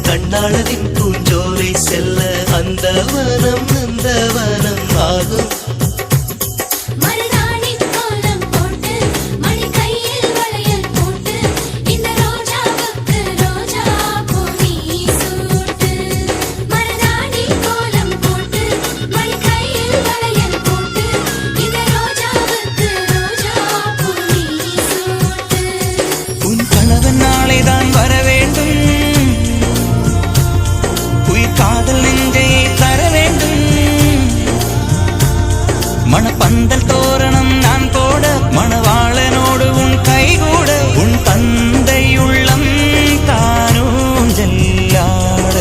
கண்ணாளனின் பூஞ்சோலை செல்ல அந்த வனம் ஆகும். மணப்பந்தல் தோரணம் நான் போட மணவாளனோடு உன் கைகூட உன் தந்தை உள்ளம் தானும் ஜல்லாட.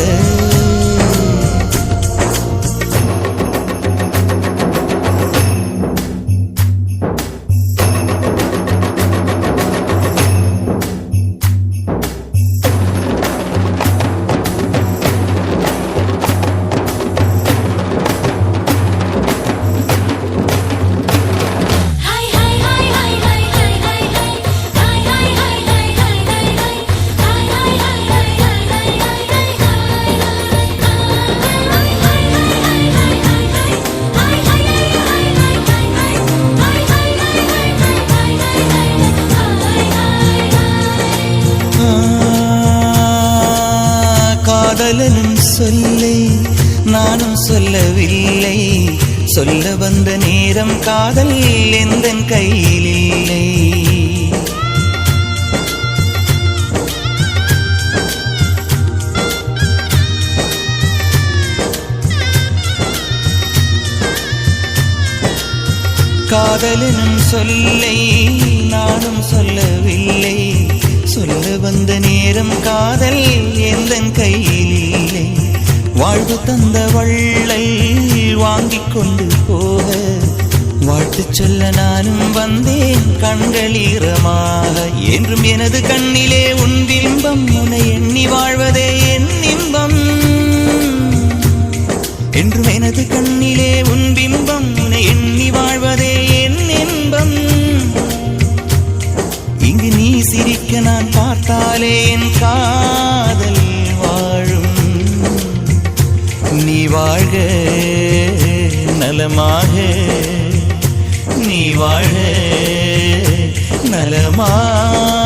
காதலனும் சொல்லை நானும் சொல்லவில்லை, சொல்ல வந்த நேரம் காதல் எந்தன் கையில் இல்லை. காதலனும் சொல்லை நானும் சொல்லவில்லை, சொல்ல வந்த நேரம் காதல் எந்தன் கையில் இல்லை. வாழ்வு தந்த வள்ளல் வாங்கிக் கொண்டு போக வாழ்த்து சொல்ல நானும் வந்தேன் கண்கள் ஈரமாக. என்றும் எனது கண்ணிலே உன் பிம்பம், உன்னை எண்ணி வாழ்வதே என் இன்பம். என்றும் எனது கண்ணிலே உன் பிம்பம், உன்னை எண்ணி வாழ்வதே என் இன்பம். இங்கு நீ சிரிக்க நான் பார்த்தாலே என் காதல் வாழும். நீ வாழ்க நலமாக, நீ வாழ்க நலமாக.